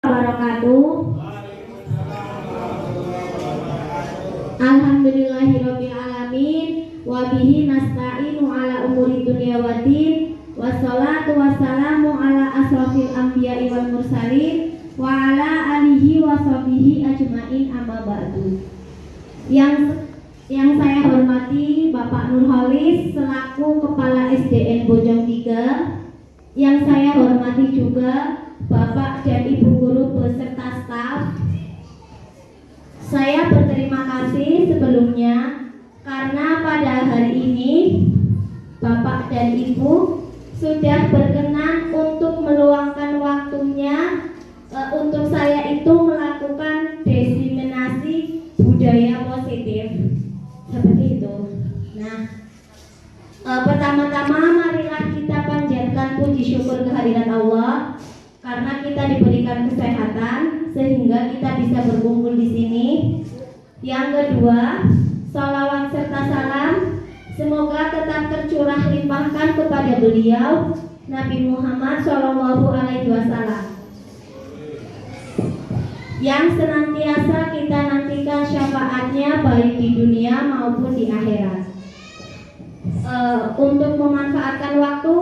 wabarakatuh. Alhamdulillahirabbil alamin wa bihi nasta'inu ala umuri dunya waddin wassalatu wassalamu ala asrofil anbiya'i wal mursalin wa ala alihi wa sahbihi ajmain amma ba'du. Yang saya hormati Bapak Nurholis selaku Kepala SDN Bojong 3, yang saya hormati juga Bapak dan Ibu guru beserta staf. Saya berterima kasih sebelumnya karena pada hari ini Bapak dan Ibu sudah berkenan untuk meluangkan waktunya untuk saya itu melakukan diseminasi budaya positif seperti itu. Nah, pertama-tama marilah kita panjatkan puji syukur kehadirat Allah karena kita diberikan kesehatan sehingga kita bisa berkumpul di sini. Yang kedua, salawat serta salam semoga tetap tercurah limpahkan kepada beliau Nabi Muhammad SAW yang senantiasa kita nantikan syafaatnya baik di dunia maupun di akhirat. Untuk memanfaatkan waktu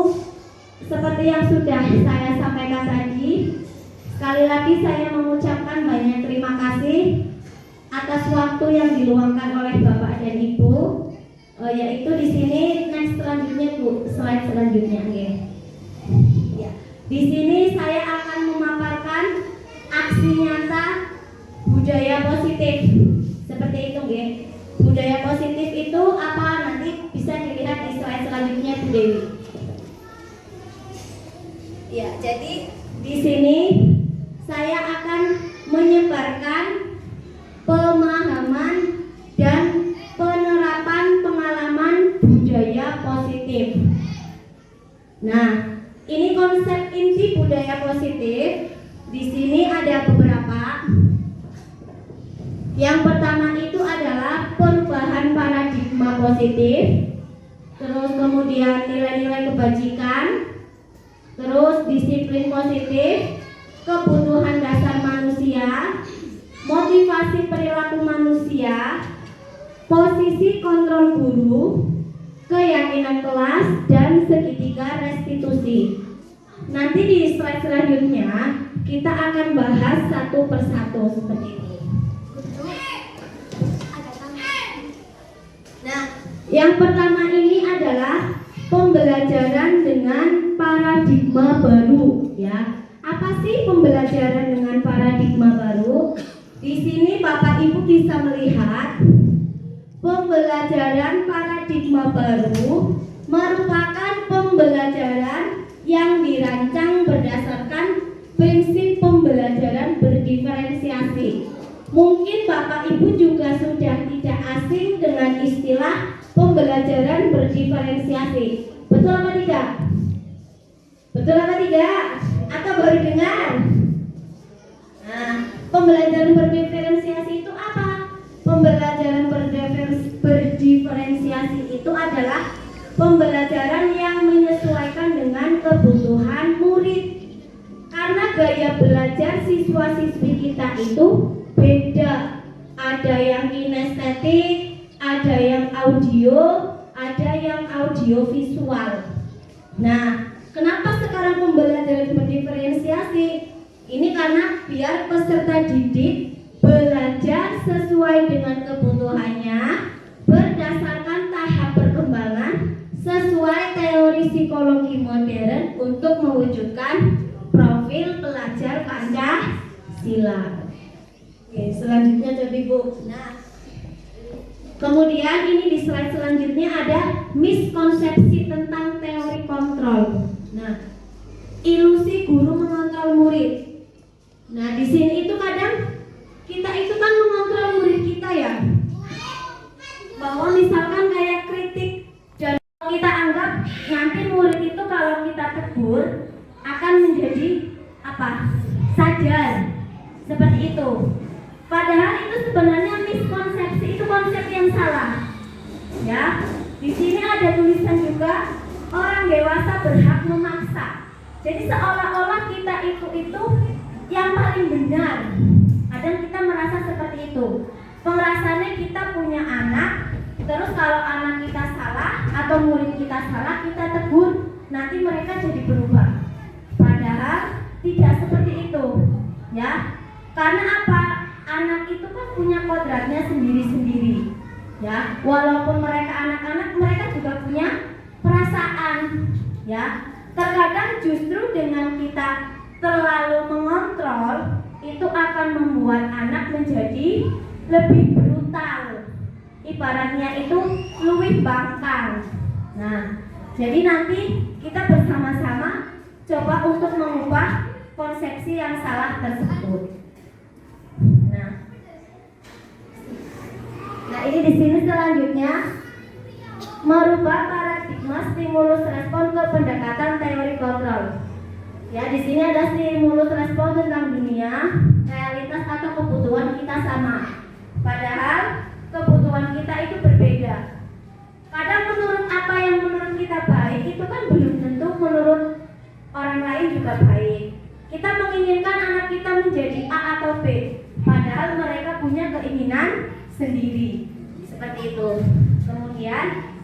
seperti yang sudah saya sampaikan tadi, sekali lagi saya mengucapkan banyak terima kasih atas waktu yang diluangkan oleh Bapak dan Ibu. Yaitu di sini next selanjutnya Bu, slide selanjutnya ya. Di sini saya akan memaparkan aksi nyata budaya positif seperti itu nggih. Budaya positif itu apa, nanti bisa dilihat di slide selanjutnya Bu Dewi. Ya, jadi di sini saya akan menyebarkan pemahaman dan penerapan pengalaman budaya positif. Nah, ini konsep inti budaya positif. Di sini ada beberapa. Yang pertama itu adalah perubahan paradigma positif, terus kemudian nilai-nilai kebajikan, terus disiplin positif, kebutuhan dasar manusia, motivasi perilaku manusia, posisi kontrol guru, keyakinan kelas, dan segitiga restitusi. Nanti di slide selanjutnya kita akan bahas satu persatu seperti ini. Nah, yang pertama ini adalah pembelajaran dengan paradigma baru, ya. Apa sih pembelajaran dengan paradigma baru? Di sini Bapak Ibu bisa melihat pembelajaran paradigma baru merupakan pembelajaran yang dirancang berdasarkan prinsip pembelajaran berdiferensiasi. Mungkin Bapak Ibu juga sudah tidak asing dengan istilah pembelajaran berdiferensiasi. Betul apa tidak? Betul apa tidak? Atau baru dengar? Nah, pembelajaran berdiferensiasi itu apa? Pembelajaran berdiferensiasi itu adalah pembelajaran yang menyesuaikan dengan kebutuhan murid. Karena gaya belajar siswa-siswi kita itu beda. Ada yang kinestetik, ada yang audio, ada yang audiovisual. Nah, kenapa sekarang pembelajaran berdiferensiasi? Ini karena biar peserta didik belajar sesuai dengan kebutuhannya berdasarkan tahap perkembangan sesuai teori psikologi modern untuk mewujudkan profil pelajar Pancasila. Oke, selanjutnya coba Bu. Nah, kemudian ini di slide selanjutnya ada miskonsepsi tentang teori kontrol. Nah, ilusi guru mengontrol murid. Nah, di sini itu kadang kita itu kan mengontrol murid kita ya. Bahwa misalkan kayak kritik dan kita anggap nanti murid itu kalau kita tegur akan menjadi apa? Sadar. Seperti itu. Padahal itu sebenarnya miskonsepsi, itu konsep yang salah. Ya. Di sini ada tulisan juga orang dewasa berhak memaksa. Jadi seolah-olah kita itu yang paling benar. Kadang kita merasa seperti itu. Perasaannya kita punya anak, terus kalau anak kita salah atau murid kita salah, kita tegur, nanti mereka jadi berubah. Padahal tidak seperti itu, ya. Karena apa? Anak itu kan punya kodratnya sendiri-sendiri, ya. Walaupun mereka anak-anak, mereka juga punya perasaan, ya. Terkadang justru dengan kita terlalu mengontrol, itu akan membuat anak menjadi lebih brutal. Ibaratnya itu luwih bangkang. Nah, jadi nanti kita bersama-sama coba untuk mengubah konsepsi yang salah tersebut. Nah, ini di sini selanjutnya merubah paradigma stimulus respon ke pendekatan teori kontrol. Ya, di sini ada stimulus respon tentang dunia, realitas atau kebutuhan kita sama. Padahal kebutuhan kita itu berbeda. Kadang menurut apa yang menurut kita baik itu kan belum tentu menurut orang lain juga baik. Kita menginginkan anak kita menjadi A atau B, padahal mereka punya keinginan sendiri. Seperti itu. Kemudian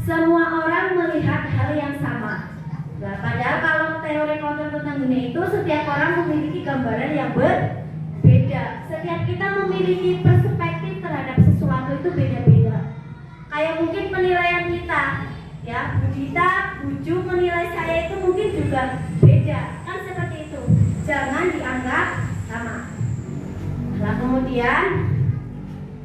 semua orang melihat hal yang sama. Nah, padahal kalau teori kontrol tentang dunia itu setiap orang memiliki gambaran yang berbeda. Setiap kita memiliki perspektif terhadap sesuatu itu beda-beda. Kayak mungkin penilaian kita, ya, Budita, Buju menilai saya itu mungkin juga beda. Kan seperti itu. Jangan dianggap sama. Nah, kemudian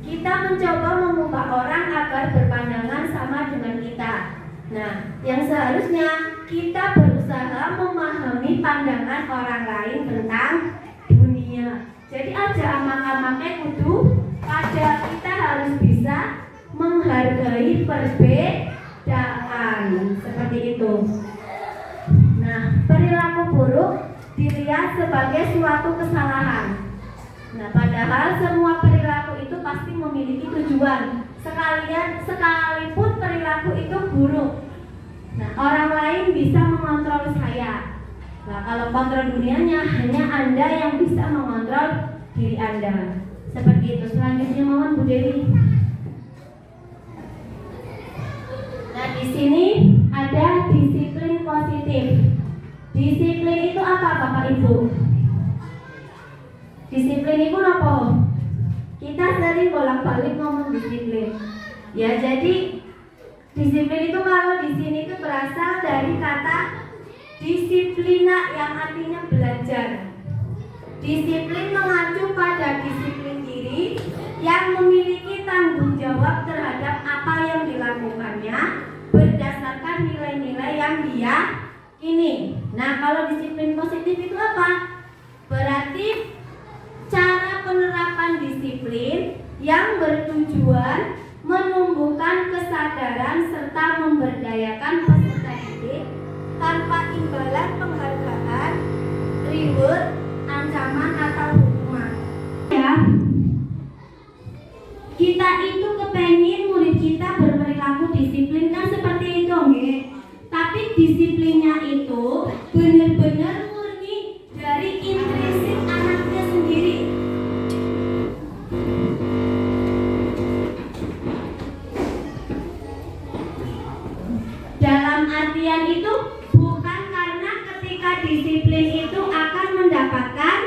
kita mencoba mengubah orang agar berpandangan sama dengan kita. Nah, yang seharusnya kita berusaha memahami pandangan orang lain tentang dunia. Jadi aja amak-amaknya kudu pada kita harus bisa menghargai perbedaan. Seperti itu. Nah, perilaku buruk dilihat sebagai suatu kesalahan. Nah, padahal semua perilaku itu pasti memiliki tujuan. Sekalipun perilaku itu buruk. Nah, orang lain bisa mengontrol saya. Nah, kalau kontrol dunianya hanya Anda yang bisa mengontrol diri Anda. Seperti itu. Selanjutnya mohon Bu Dewi. Nah, di sini ada disiplin positif. Disiplin itu apa, Bapak Ibu? Disiplin itu apa? Kita sering bolak-balik ngomong disiplin. Ya, jadi disiplin itu kalau di sini itu berasal dari kata disiplina yang artinya belajar. Disiplin mengacu pada disiplin diri yang memiliki tanggung jawab terhadap apa yang dilakukannya berdasarkan nilai-nilai yang dia ini. Nah, kalau disiplin positif itu apa? Berarti cara penerapan disiplin yang bertujuan menumbuhkan kesadaran serta memberdayakan peserta didik tanpa imbalan penghargaan, reward, ancaman atau hukuman. Ya, kita itu kepengen murid kita berperilaku disiplin kan seperti itu, nggih. Tapi disiplinnya itu benar-benar murni dari intrinsik anaknya sendiri. Dalam artian itu bukan karena ketika disiplin itu akan mendapatkan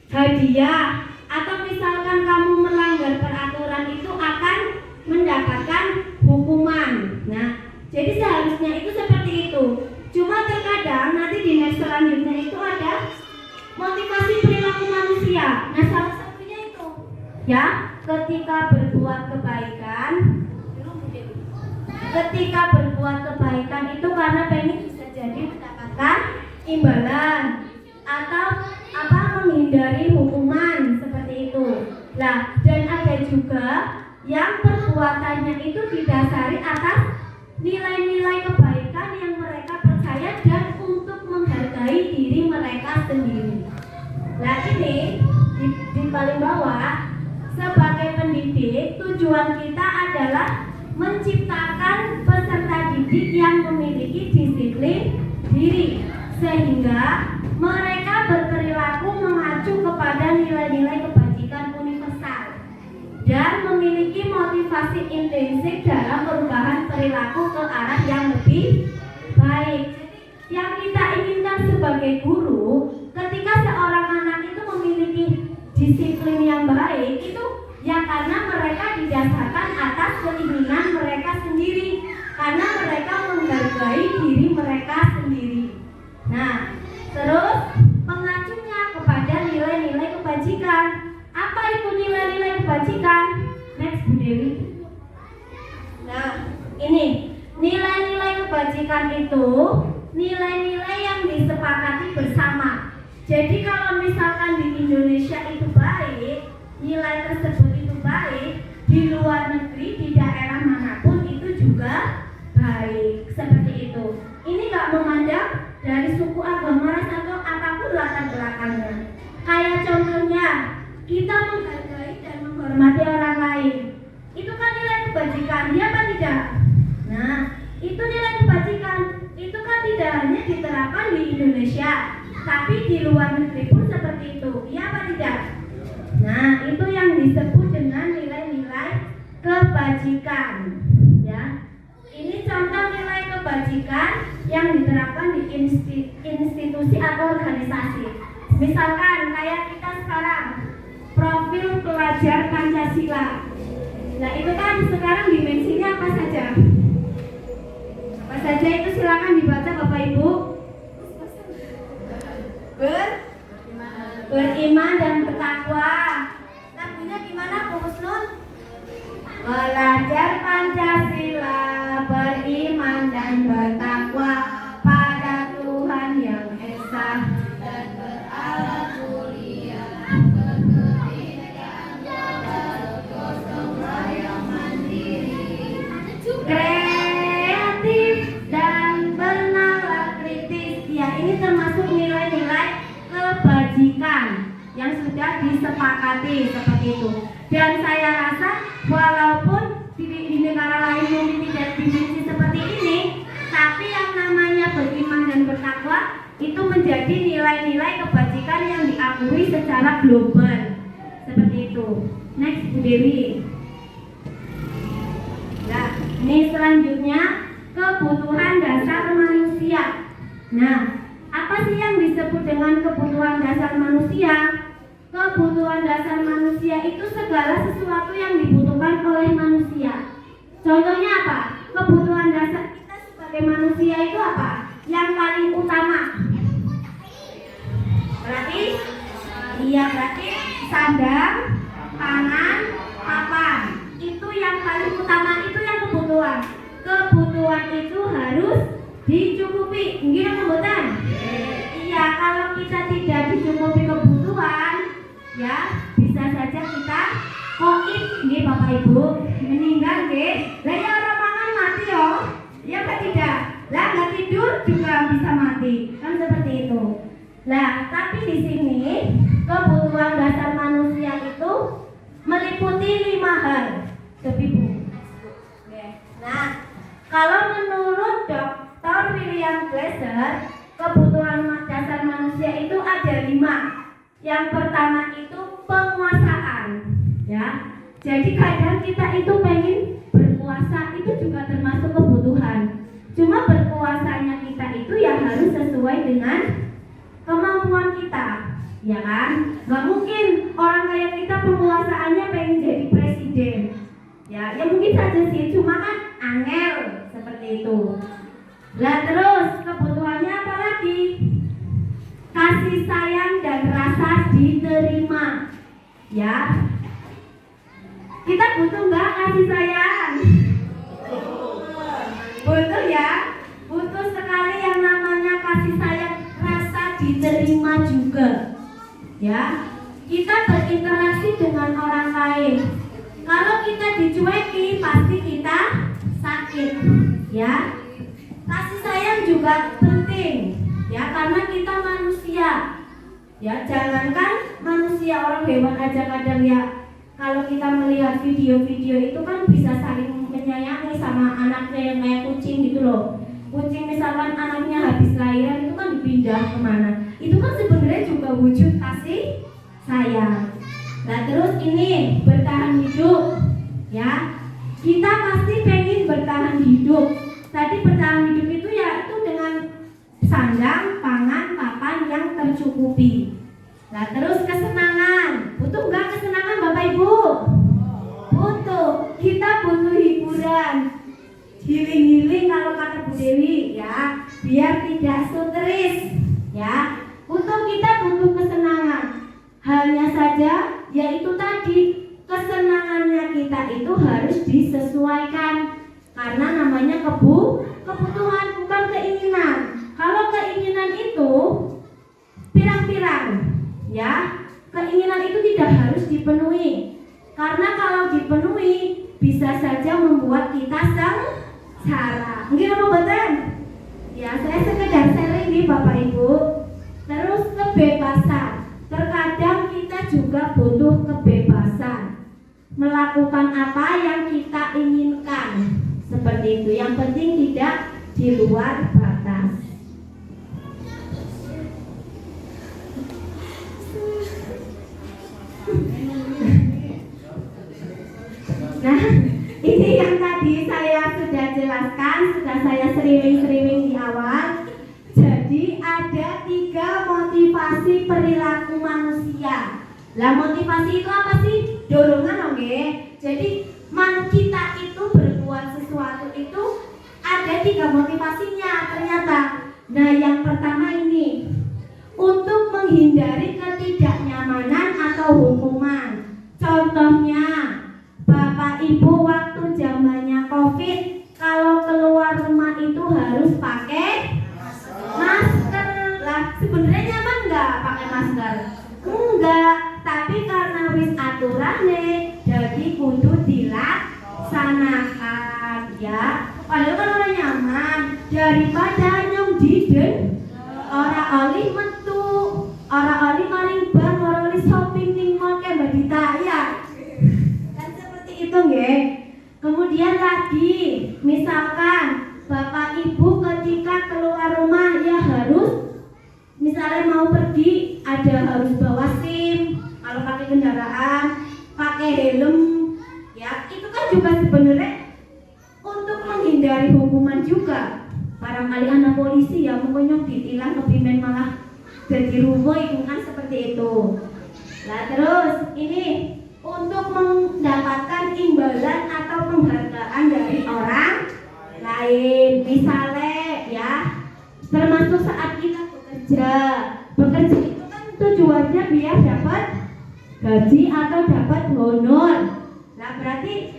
hadiah atau misalkan kamu melanggar peraturan itu akan mendapatkan hukuman. Nah, jadi seharusnya itu seperti itu. Cuma terkadang nanti di next selanjutnya itu ada motivasi perilaku manusia. Nah, salah satunya itu ya, ketika berbuat kebaikan, itu karena pengen bisa jadi mendapatkan imbalan atau apa menghindari hukuman seperti itu. Nah, dan ada juga yang perbuatannya itu didasari atas nilai-nilai kebaikan yang mereka percaya dan untuk menghargai diri mereka sendiri. Nah, ini di paling bawah sebagai pendidik tujuan kita adalah menciptakan peserta didik yang memiliki disiplin diri sehingga mereka berperilaku partisipasi intensif dalam perubahan perilaku ke arah yang lebih baik. Yang kita inginkan sebagai guru, ketika seorang anak itu memiliki disiplin yang baik, itu ya karena mereka didasarkan atas keinginan mereka sendiri, karena mereka menghargai diri mereka sendiri. Nah, terus mengacunya kepada nilai-nilai kebajikan. Apa itu nilai-nilai kebajikan? Next, Bu Dewi. Nah, ini nilai-nilai kebajikan itu nilai-nilai yang disepakati bersama. Jadi kalau misalkan di Indonesia itu baik, nilai tersebut itu baik, di luar negeri, di daerah manapun itu juga baik. Seperti itu. Ini gak memandang dari suku, agama, ras atau apapun latar belakangnya. Kayak contohnya, kita menghargai dan menghormati orang lain. Itu kan nilai kebajikan, ya apa tidak? Nah, itu nilai kebajikan. Itu kan tidak hanya diterapkan di Indonesia, tapi di luar negeri pun seperti itu, ya apa tidak? Nah, itu yang disebut dengan nilai-nilai kebajikan. Ya, ini contoh nilai kebajikan yang diterapkan di institusi atau organisasi. Misalkan kayak kita sekarang, profil pelajar Pancasila. Nah, itu kan sekarang dimensinya apa saja? Apa saja itu silakan dibaca Bapak Ibu. Beriman dan bertakwa. Lagunya gimana Bu Husnul? Belajar Pancasila, beriman dan bertakwa pada Tuhan yang esa dan beralat mulia, berkebinekaan bergotong royong mandiri, kreatif dan bernalar kritis. Ya, ini termasuk nilai-nilai kebajikan yang sudah disepakati seperti itu. Dan saya rasa walaupun di negara lain mungkin tidak dimensi seperti ini, tapi yang namanya beriman dan bertakwa itu menjadi nilai-nilai kebajikan yang diakui secara global. Seperti itu. Next, Bu Dewi. Nah, ini selanjutnya kebutuhan dasar manusia. Nah, apa sih yang disebut dengan kebutuhan dasar manusia? Kebutuhan dasar manusia itu segala sesuatu yang dibutuhkan oleh manusia. Contohnya apa? Kebutuhan dasar kita sebagai manusia itu apa? Yang paling utama. Berarti sandang, pangan, papan. Itu yang paling utama, itu yang kebutuhan. Kebutuhan itu harus dicukupi. Nggih kebutuhan? Iya, kalau kita tidak dicukupi kebutuhan, ya bisa saja kita koit nggih Bapak Ibu, meninggal nggih. Lah ya orang mangan mati yo. Ya apa tidak? Lah nggak tidur juga bisa mati. Kan seperti itu. Lah, tapi di sini kebutuhan dasar manusia itu meliputi 5 hal. Tapi Bu. Nah, kalau menurut Dr. William Glasser, kebutuhan dasar manusia itu ada 5. Yang pertama itu penguasaan, ya. Jadi kadang kita itu pengen berkuasa, itu juga termasuk kebutuhan. Cuma berkuasanya kita itu ya harus sesuai dengan kemampuan kita, ya kan? Gak mungkin orang kayak kita penguasaannya pengen jadi presiden, ya mungkin saja sih, cuma kan angel seperti itu. Lah terus kebutuhannya apa lagi? Kasih sayang dan rasa diterima, ya. Kita butuh nggak kasih sayang? Butuh ya, butuh sekali yang namanya kasih sayang, rasa diterima juga, ya. Kita berinteraksi dengan orang lain. Kalau kita dicueki, pasti kita sakit, ya. Kasih sayang juga penting, ya, karena kita manusia, ya. Jangankan manusia, orang hewan aja kadang ya. Kalau kita melihat video-video itu kan bisa saling menyayangi sama anaknya yang kayak kucing gitu loh. Kucing misalkan anaknya habis lahiran itu kan dipindah kemana. Itu kan sebenarnya juga wujud kasih sayang. Nah terus ini bertahan hidup, ya. kita pasti pengen bertahan hidup. Tadi bertahan hidup itu ya itu dengan sandang, pangan, papan yang tercukupi. Nah terus kesenangan, butuh nggak kesenangan Bapak Ibu? Butuh. Kita butuh hiburan, healing kalau kata Bu Dewi ya, biar tidak stres ya. Kita butuh kesenangan. Hanya saja yaitu tadi kesenangannya kita itu harus disesuaikan karena namanya kebutuhan bukan keinginan. Kalau keinginan itu pirang-pirang ya, keinginan itu tidak harus dipenuhi karena kalau dipenuhi bisa saja membuat kita sengsara. Mungkin apa betul? Ya saya sekedar sharing nih Bapak Ibu. Terus kebebasan, terkadang kita juga butuh kebebasan melakukan apa yang kita inginkan, seperti itu. Yang penting tidak di luar batas. Nah, ini yang tadi saya sudah jelaskan, sudah saya sering-sering di awal. Jadi ada 3 motivasi perilaku manusia. Lah motivasi itu apa sih? Dorongan, oke. Jadi kita itu berbuat sesuatu itu ada 3 motivasinya ternyata. Nah yang pertama ini untuk menghindari ketidaknyamanan atau hukuman. Contohnya Bapak Ibu waktu zamannya COVID, kalau keluar rumah itu harus pakai masker. Lah sebenarnya nyaman nggak pakai masker? Enggak, tapi karena wis aturannya jadi kudu dilaksanakan ya. Padahal kan orang nyaman daripada nyong diden orang oli metu, orang oli maring bang, orang oli shopping ning mall ke Mbak Dita ya. Kan seperti itu nggih. Kemudian lagi misalkan Bapak Ibu ketika keluar rumah ya harus, misalnya mau pergi ada harus bawa SIM, kalau pakai kendaraan pakai helm ya. Itu kan juga sebenarnya untuk menghindari hukuman juga. Barangkali anak polisi ya pokoknya ditilang kepimen malah jadi rumah itu kan seperti itu. Nah terus ini untuk mendapatkan imbalan atau penghargaan dari orang lain, misalnya ya termasuk saat kita bekerja itu kan tujuannya biar dapat gaji atau dapat honor. Nah berarti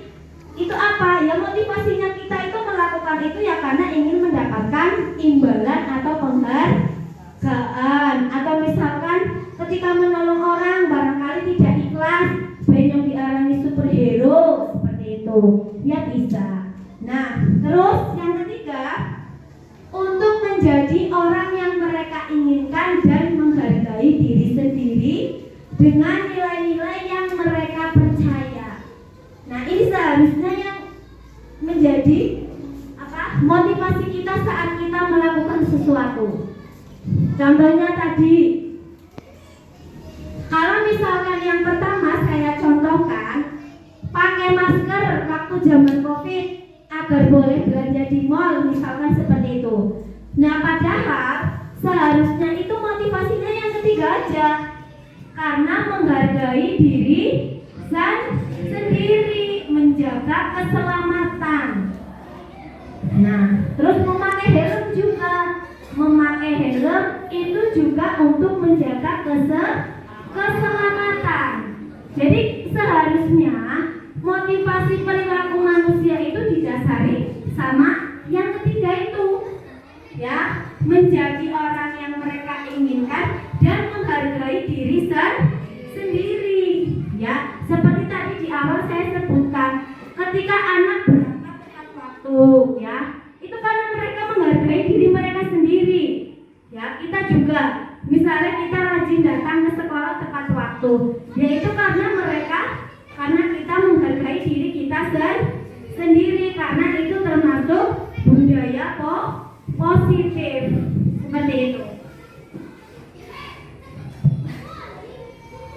itu apa ya, motivasinya kita itu melakukan itu ya karena ingin mendapatkan imbalan atau penghargaan. Atau misalkan ketika menolong orang barangkali tidak ikhlas, banyak diarani superhero seperti itu ya bisa. Nah terus yang ketiga untuk menjadi orang yang mereka inginkan dan menghargai diri sendiri dengan nilai-nilai yang mereka percaya. Nah ini seharusnya yang menjadi motivasi kita saat kita melakukan sesuatu. Contohnya tadi, kalau misalkan yang pertama saya contohkan pakai masker waktu zaman COVID agar boleh belanja di mall, misalkan seperti itu. Nah padahal seharusnya itu motivasinya yang ketiga aja, karena menghargai diri sendiri, menjaga keselamatan. Nah terus memakai helm juga, memakai helm itu juga untuk menjaga keselamatan. Jadi seharusnya motivasi perilaku manusia itu didasari sama yang ketiga itu ya, menjadi orang yang mereka inginkan dan menghargai diri sendiri ya. Seperti tadi di awal saya sebutkan, ketika anak berangkat tepat waktu ya, itu karena mereka menghargai diri mereka sendiri ya. Kita juga misalnya kita rajin datang ke sekolah tepat waktu, yaitu karena kita menghargai diri kita sendiri, karena itu termasuk budaya positif seperti itu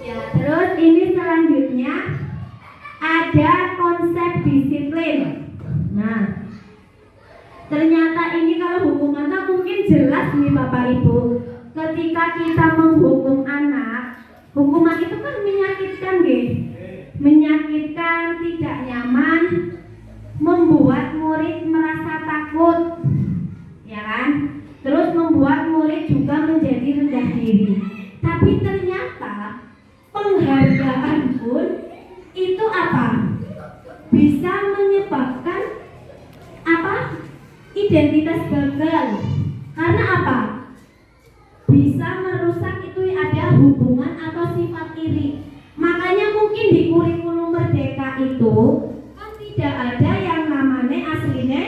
ya. Terus ini selanjutnya ada konsep disiplin. Nah, ternyata ini kalau hukum anak mungkin jelas nih Bapak Ibu. Ketika kita menghukum anak, hukuman itu kan menyakitkan, menyakitkan, tidak nyaman, membuat murid merasa takut, ya kan? Terus membuat murid juga menjadi rendah diri. Tapi ternyata penghargaan pun itu apa? Bisa menyebabkan apa? Identitas gagal. Karena apa? Bisa merusak itu ada hubungan atau sifat iri. Makanya mungkin di kurikulum Merdeka itu kan tidak ada yang namanya aslinya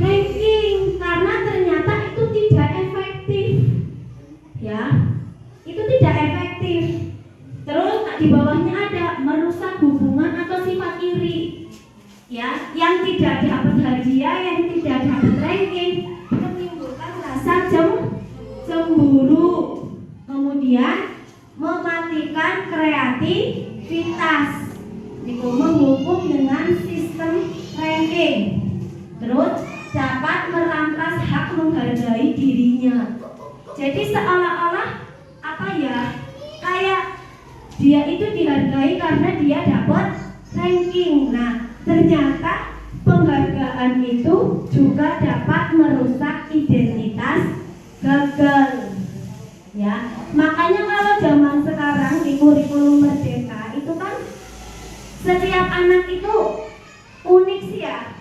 ranking, karena ternyata itu tidak efektif, ya, itu tidak efektif. Terus di bawahnya ada merusak hubungan atau sifat iri, ya, yang tidak dapat hadiah, yang tidak dapat ranking, menimbulkan rasa cemburu, kemudian mematikan kreativitas, menghukum dengan sistem ranking, terus dapat merampas hak menghargai dirinya. Jadi seolah-olah apa ya, kayak dia itu dihargai karena dia dapat ranking. Nah, ternyata penghargaan itu juga dapat merusak identitas gagal, ya. Makanya kalau zaman sekarang di kurikulum Merdeka itu kan setiap anak itu unik sih ya,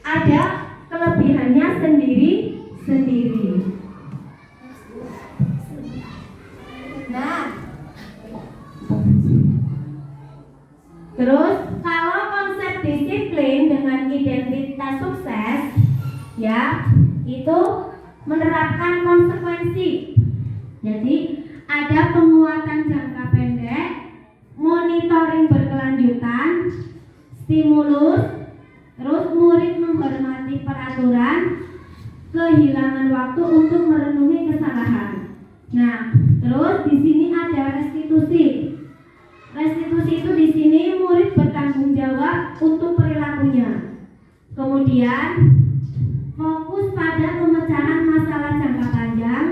ada kelebihannya sendiri-sendiri. Nah, terus kalau konsep disiplin dengan identitas sukses, ya, itu menerapkan konsekuensi. Jadi ada penguatan jangka pendek, monitoring berkelanjutan, stimulus, terus murid menghormati peraturan, kehilangan waktu untuk merenungi kesalahan. Nah, terus di sini ada restitusi. Restitusi itu di sini murid bertanggung jawab untuk perilakunya. Kemudian fokus pada pemecahan masalah jangka panjang,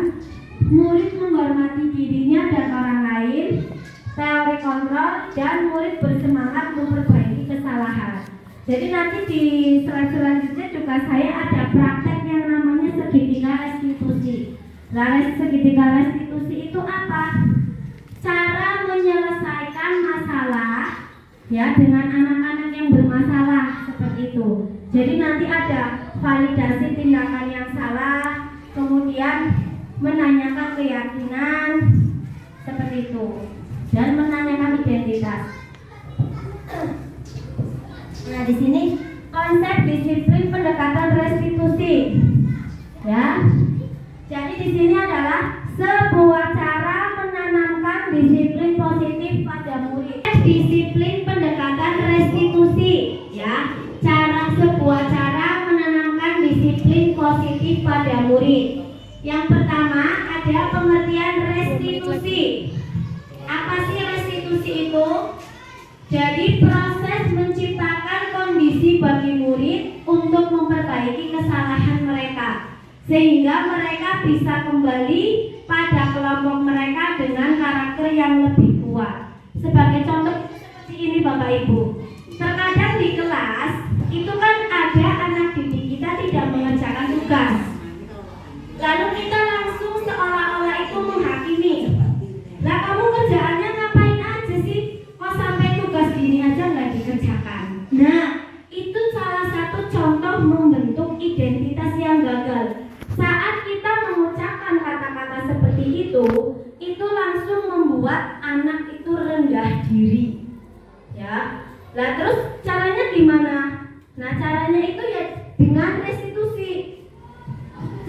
murid menghormati dirinya dan orang lain, teori kontrol, dan murid bersemangat memperbaiki kesalahan. Jadi nanti di slide selanjutnya juga saya ada praktek yang namanya segitiga restitusi. Nah, segitiga restitusi itu apa? Cara menyelesaikan masalah, ya, dengan anak-anak yang bermasalah seperti itu. Jadi nanti ada validasi tindakan yang salah, kemudian menanyakan keyakinan seperti itu, dan menanyakan identitas. Nah, di sini konsep disiplin pendekatan restitusi, ya. Jadi di sini adalah sebuah cara menanamkan disiplin positif pada murid. Disiplin pendekatan restitusi, ya. Sebuah cara menanamkan disiplin positif pada murid. Yang pertama ada pengertian restitusi. Apa sih restitusi itu? Jadi proses menciptakan kondisi bagi murid untuk memperbaiki kesalahan mereka, sehingga mereka bisa kembali pada kelompok mereka dengan karakter yang lebih kuat. Sebagai contoh seperti ini Bapak Ibu, terkadang di kelas itu kan ada anak didik kita tidak mengerjakan tugas, lalu kita langsung seolah-olah itu menghakimi. Lah, kamu kerjaannya ngapain aja sih? Kok sampai tugas gini aja nggak dikerjakan? Nah, itu salah satu contoh membentuk identitas yang gagal. Saat kita mengucapkan kata-kata seperti itu langsung membuat anak itu rendah diri, ya. Lah, terus caranya gimana? Nah, caranya itu ya dengan restitusi.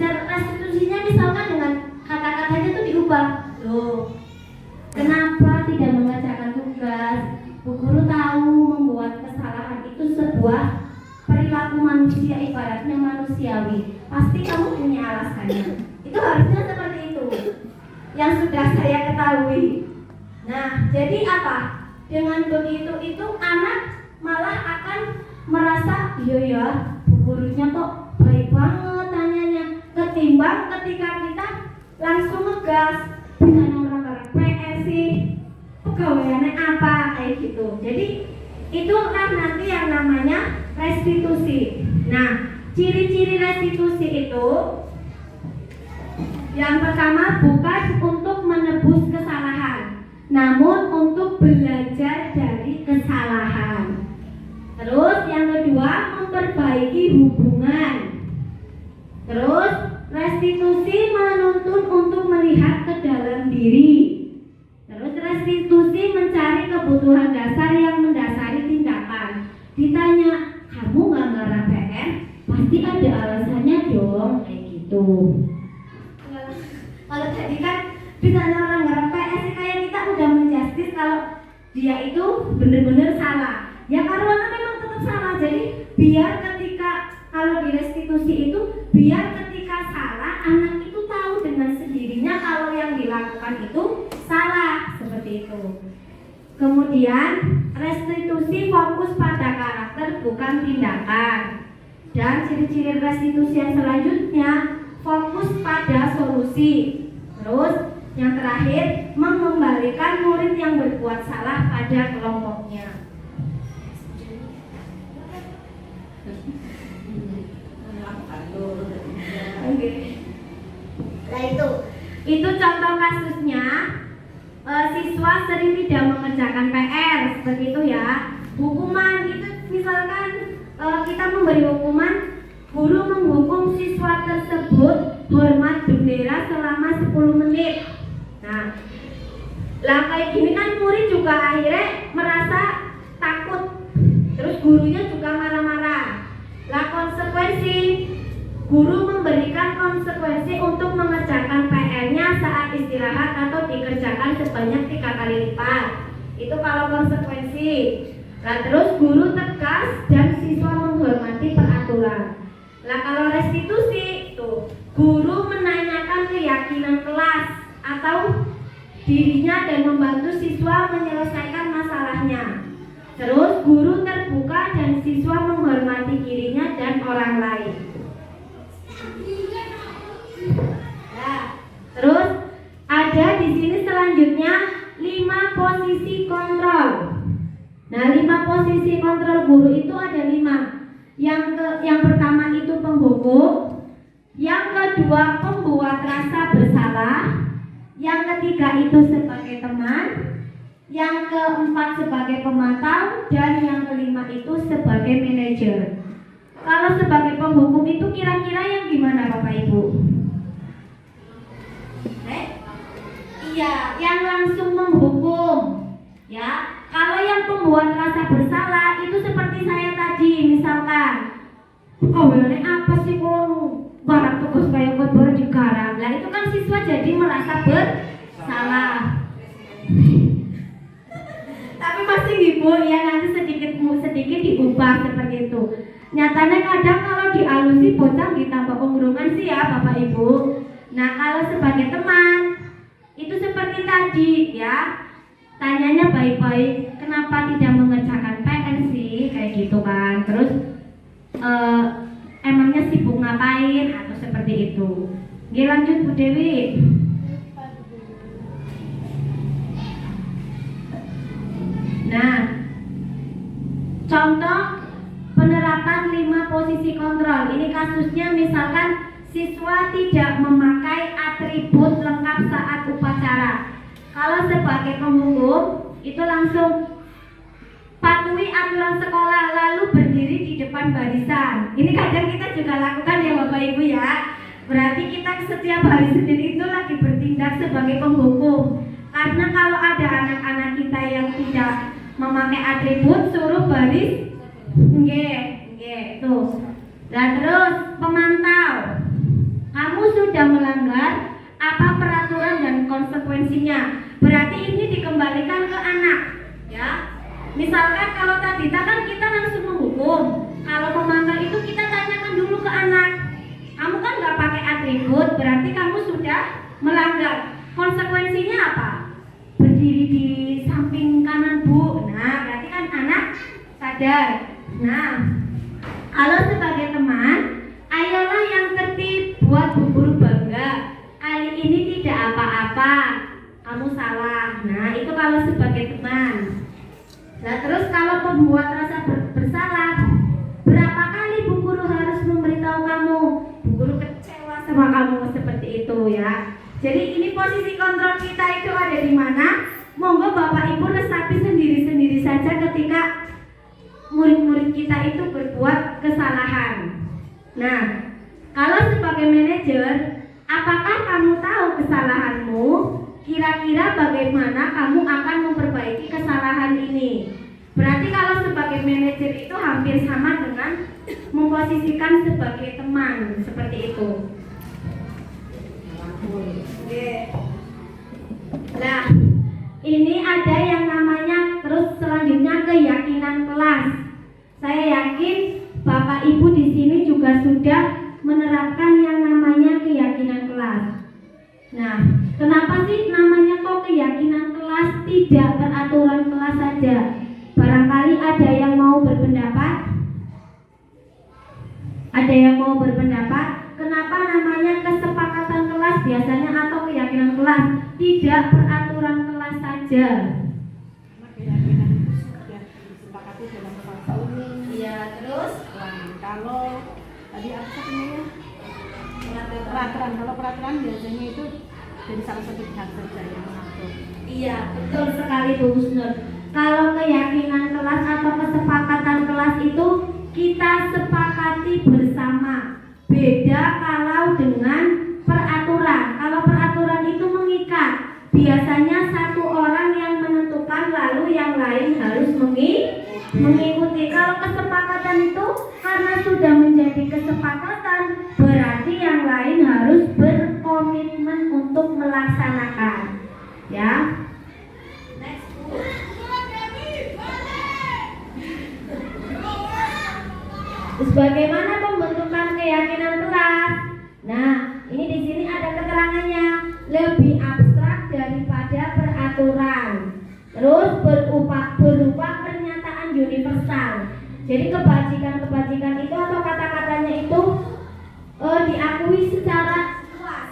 Restitusinya misalkan dengan kata-katanya itu diubah. Loh, kenapa tidak mengerjakan tugas? Bu guru tahu membuat kesalahan itu sebuah perilaku manusia, ibaratnya manusiawi. Pasti kamu punya alasannya. Itu harusnya seperti itu yang sudah saya ketahui. Nah, jadi apa? Dengan begitu itu anak malah akan merasa iya ya, bu gurunya kok baik banget tanyanya, ketimbang ketika kita langsung ngegas, ditanya orang PR sih pegawaiannya apa kayak gitu. Jadi itu kan nanti yang namanya restitusi. Nah, ciri-ciri restitusi itu yang pertama bukan untuk menebus kesalahan, namun untuk belajar dari kesalahan. Terus yang kedua memperbaiki hubungan. Terus restitusi menuntun untuk melihat ke dalam diri. Terus restitusi mencari kebutuhan dasar yang mendasari tindakan. Ditanya, kamu nggak ngarah PR? Pasti ada alasannya dong, kayak gitu. Kalau tadi kan ditanya orang ngarah PR sih kayak kita udah menjustis kalau dia itu bener-bener salah. Ya karena memang tetap salah. Jadi biar ketika kalau di restitusi itu biar ketika salah anak itu tahu dengan sendirinya kalau yang dilakukan itu salah, seperti itu. Kemudian restitusi fokus pada karakter bukan tindakan. Dan ciri-ciri restitusi yang selanjutnya fokus pada solusi. Terus yang terakhir mengembalikan murid yang berbuat salah pada kelompoknya. Nah itu contoh kasusnya. Siswa sering tidak mengerjakan PR, seperti itu ya. Hukuman itu misalkan kita memberi hukuman, guru menghukum siswa tersebut hormat bendera selama 10 menit. Nah, lah kayak gini kan murid juga akhirnya merasa takut. Terus gurunya juga marah-marah. Lah konsekuensi, guru memberikan konsekuensi untuk mengerjakan PR-nya saat istirahat atau dikerjakan sebanyak 3 kali lipat. Itu kalau konsekuensi. Nah terus guru tegas dan siswa menghormati peraturan. Nah kalau restitusi itu guru menanyakan keyakinan kelas atau dirinya dan membantu siswa menyelesaikan masalahnya. Terus guru terbuka dan siswa menghormati dirinya dan orang lain. Nah, terus ada di sini selanjutnya 5 posisi kontrol. Nah, 5 posisi kontrol guru itu ada 5. Yang pertama itu penghukum, yang kedua pembuat rasa bersalah, yang ketiga itu sebagai teman, yang keempat sebagai pemantau, dan yang kelima itu sebagai manajer. Kalau sebagai penghukum itu kira-kira yang gimana Bapak Ibu? Iya, yang langsung menghukum. Ya, kalau yang pembuat rasa bersalah itu seperti saya tadi, misalkan, ini apa sih barang tugas kayak baru digarap. Lah itu kan siswa jadi merasa bersalah. Tapi masih ibu ya nanti sedikit diubah seperti itu. Nyatanya kadang kalau dialusi bocah ditambah pengurungan sih ya Bapak Ibu. Nah kalau sebagai teman itu seperti tadi ya, tanyanya baik-baik, kenapa tidak mengerjakan PR sih kayak gitu kan. Terus emangnya sibuk ngapain atau seperti itu. Oke lanjut Bu Dewi. Nah, contoh penerapan 5 posisi kontrol. Ini kasusnya misalkan siswa tidak memakai atribut lengkap saat upacara. Kalau sebagai penghukum itu langsung patuhi aturan sekolah lalu berdiri di depan barisan. Ini kadang kita juga lakukan ya Bapak Ibu ya. Berarti kita setiap hari Senin itu lagi bertindak sebagai penghukum. Karena kalau ada anak-anak kita yang tidak memakai atribut suruh baris. Tuh. Dan terus pemantau. Kamu sudah melanggar apa peraturan dan konsekuensinya. Berarti ini dikembalikan ke anak, ya. Misalkan kalau tadi kan kita langsung menghukum. Kalau pemantau itu kita tanyakan dulu ke anak. Kamu kan nggak pakai atribut, berarti kamu sudah melanggar. Konsekuensinya apa? Berdiri di samping kanan Bu. Nah, berarti kan anak tadi sadar. Nah, kalau sebagai teman, ayolah yang tertib, buat Bu Guru bangga. Kali ini tidak apa-apa, kamu salah. Nah, itu kalau sebagai teman. Nah, terus kalau pembuat rasa bersalah, berapa kali Bu Guru harus memberitahu kamu? Bu Guru kecewa sama kamu seperti itu ya. Jadi ini posisi kontrol kita itu ada di mana? Monggo Bapak Ibu resapi sendiri-sendiri saja ketika murid-murid kita itu berbuat kesalahan. Nah, kalau sebagai manajer, apakah kamu tahu kesalahanmu? Kira-kira bagaimana kamu akan memperbaiki kesalahan ini? Berarti kalau sebagai manajer itu hampir sama dengan memposisikan sebagai teman, seperti itu. Nah, ini ada yang namanya terus selanjutnya keyakinan kelas. Saya yakin Bapak Ibu di sini juga sudah menerapkan yang namanya keyakinan kelas. Nah, kenapa sih namanya kok keyakinan kelas, tidak peraturan kelas saja? Barangkali ada yang mau berpendapat? Ada yang mau berpendapat? Kenapa namanya kesepakatan kelas biasanya atau keyakinan kelas, tidak peraturan kelas saja? Keyakinan itu sudah disepakati dalam kelas ini. Iya, terus kalau tadi apa namanya? Peraturan. Kalau peraturan biasanya itu dari salah satu pihak saja yang mengatur. iya, betul sekali Bu Husnul. Kalau keyakinan kelas atau kesepakatan kelas itu kita sepakati bersama. Beda kalau dengan peraturan. Kalau peraturan itu mengikat. Biasanya satu orang yang menentukan lalu yang lain harus mengikuti. Kalau kesepakatan itu karena sudah menjadi kesepakatan, berarti yang lain harus berkomitmen untuk melaksanakan. Ya. Next. Terus bagaimana pembentukan keyakinan kelas? Nah, ini di sini ada keterangannya, lebih abstrak daripada peraturan. Terus berupa pernyataan universal. Jadi kebajikan itu atau kata-katanya itu diakui secara luas.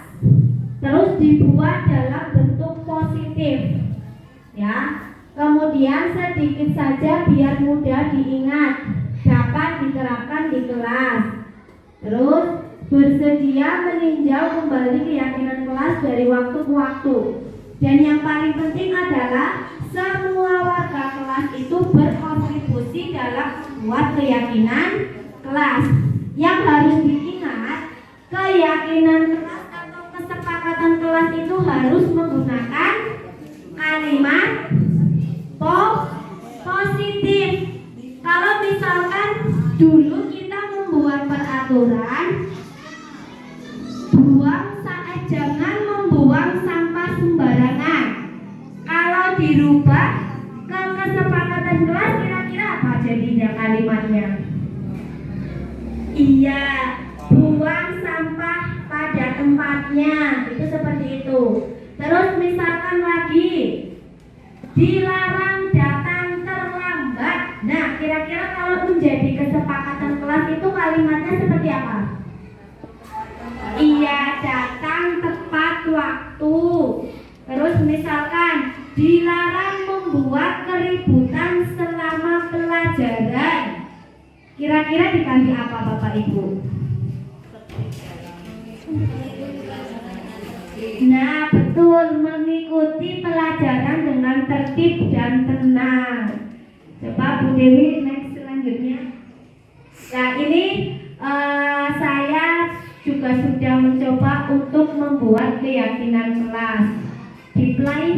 Terus dibuat dalam bentuk positif. Ya. Kemudian sedikit saja biar mudah diingat, dapat diterapkan di kelas. Terus bersedia meninjau kembali keyakinan kelas dari waktu ke waktu. Dan yang paling penting adalah semua warga kelas itu berkontribusi dalam membuat keyakinan kelas. Yang harus diingat, keyakinan kelas atau kesepakatan kelas itu harus menggunakan kalimat positif. Kalau misalkan dulu kita membuat peraturan, jangan membuang sampah sembarangan. Kalau dirubah ke kesepakatan kelas, kira-kira apa jadinya kalimatnya? Iya, buang sampah pada tempatnya. Itu seperti itu. Terus misalkan lagi, dilarang datang terlambat. Nah, kira-kira kalau menjadi kesepakatan kelas itu kalimatnya seperti apa? Iya, datang tepat waktu. Terus misalkan dilarang membuat keributan selama pelajaran. Kira-kira diganti apa Bapak Ibu? Nah, betul, mengikuti pelajaran dengan tertib dan tenang. Coba Bu Dewi next selanjutnya. Nah, ini saya juga sudah mencoba untuk membuat keyakinan kelas. Di play.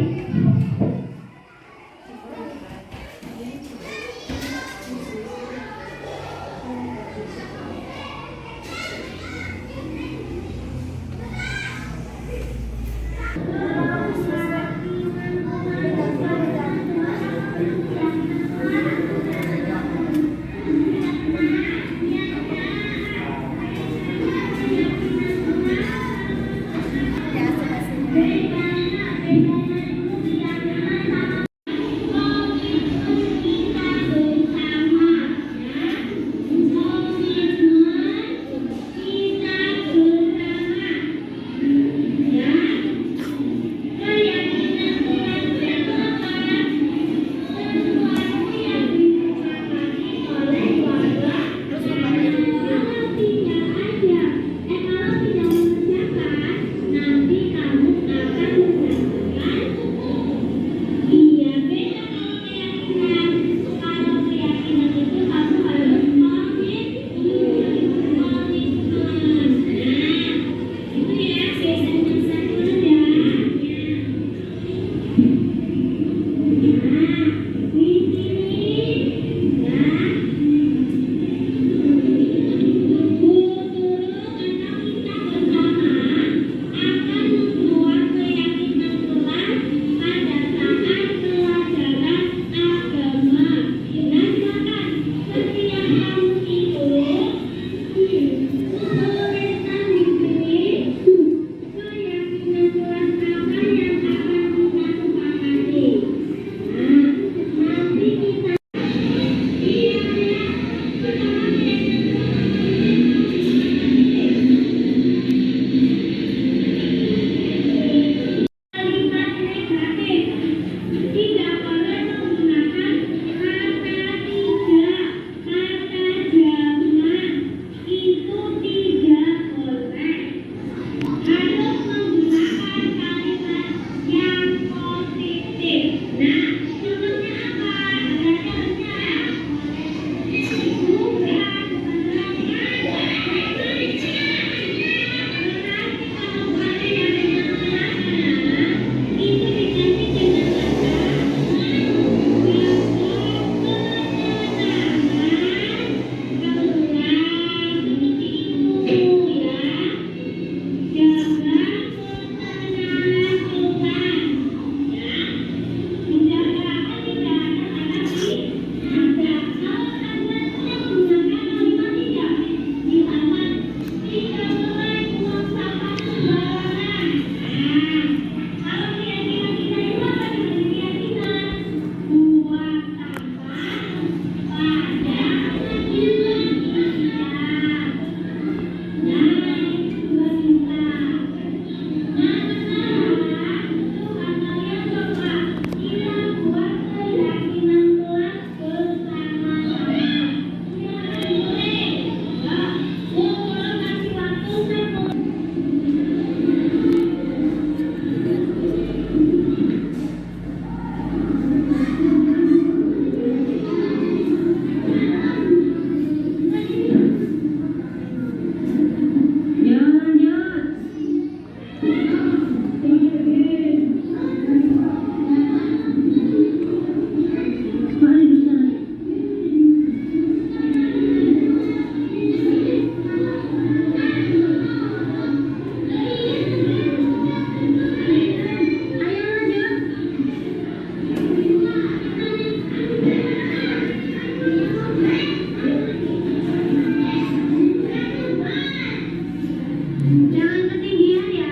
Jangan ketinggian ya.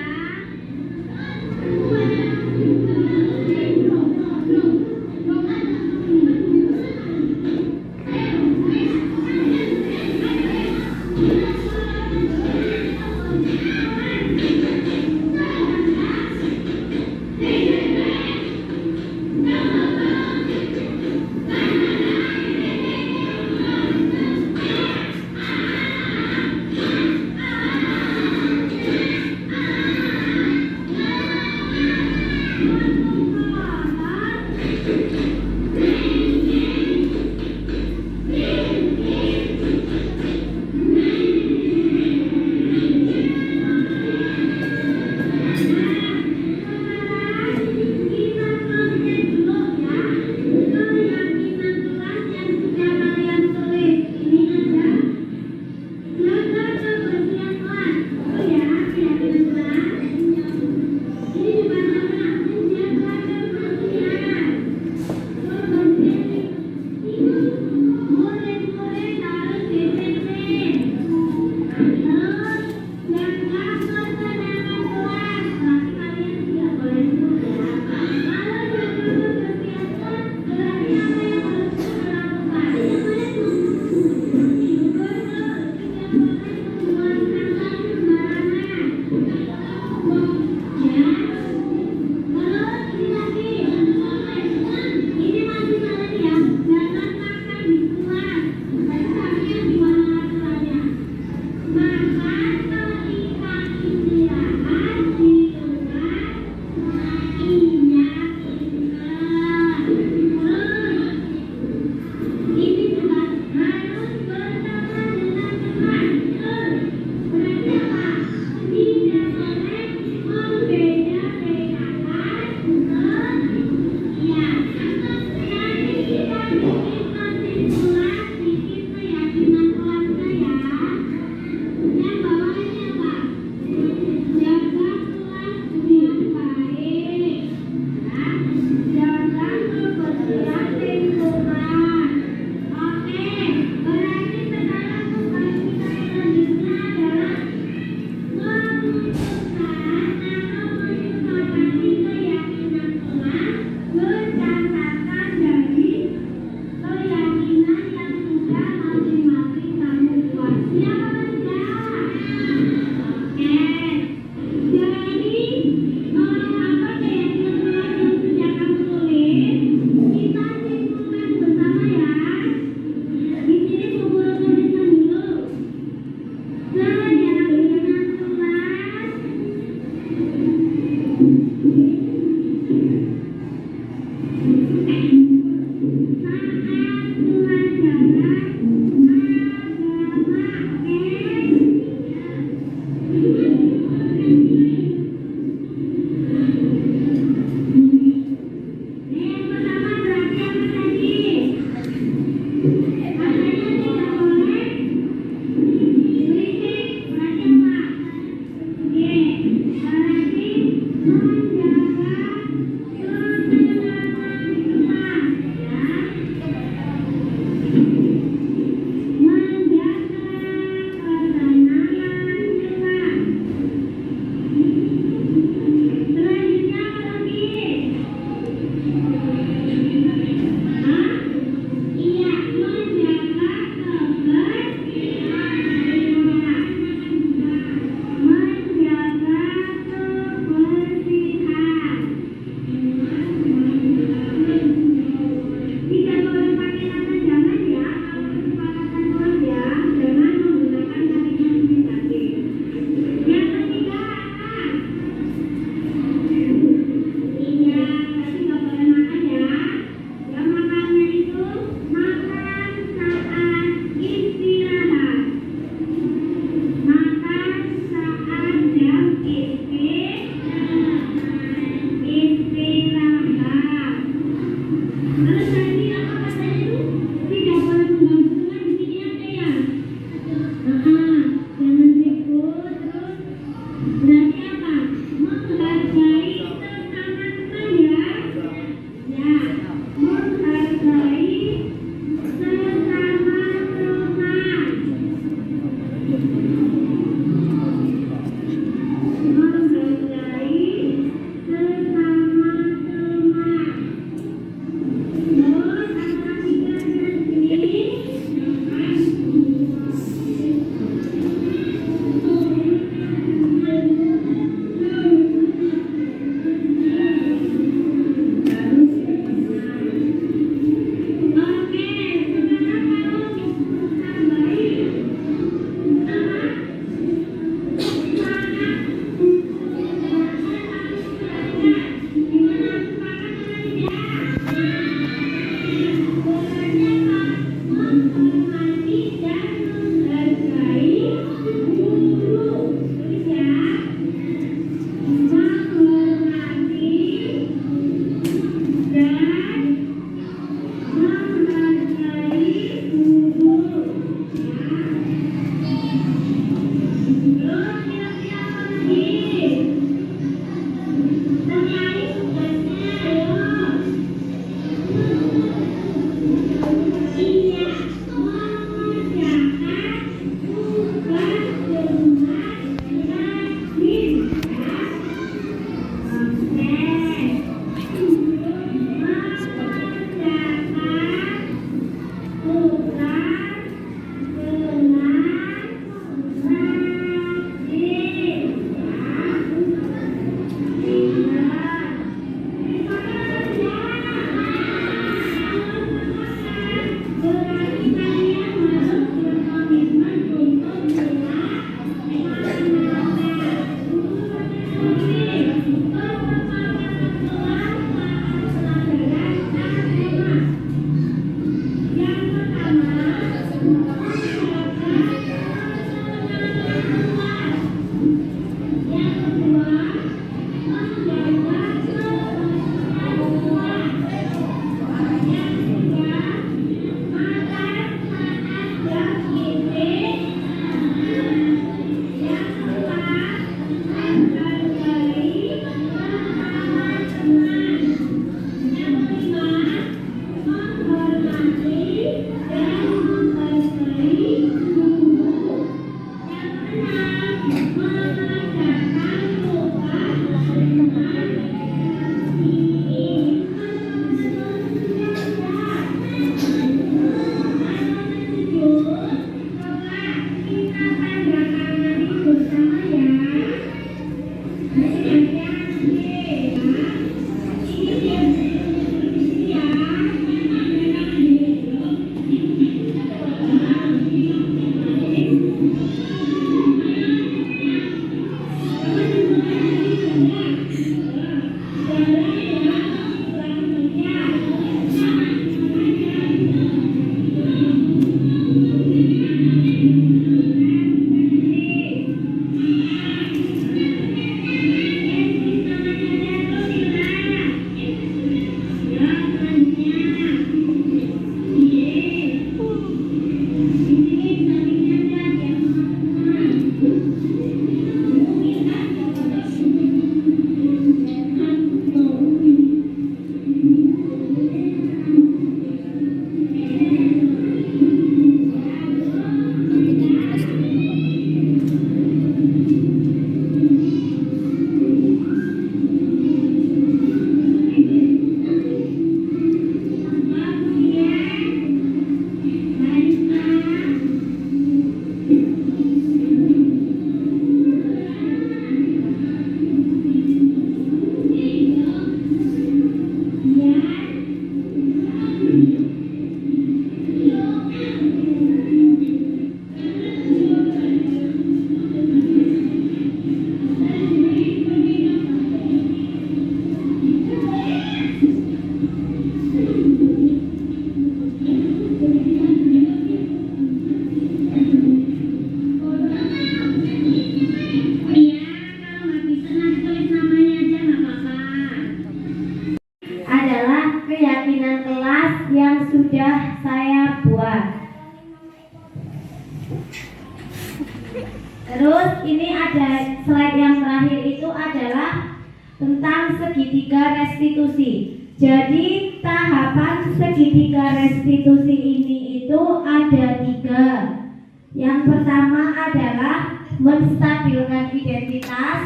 tentang segitiga restitusi. Jadi tahapan segitiga restitusi ini itu ada 3. Yang pertama adalah menstabilkan identitas,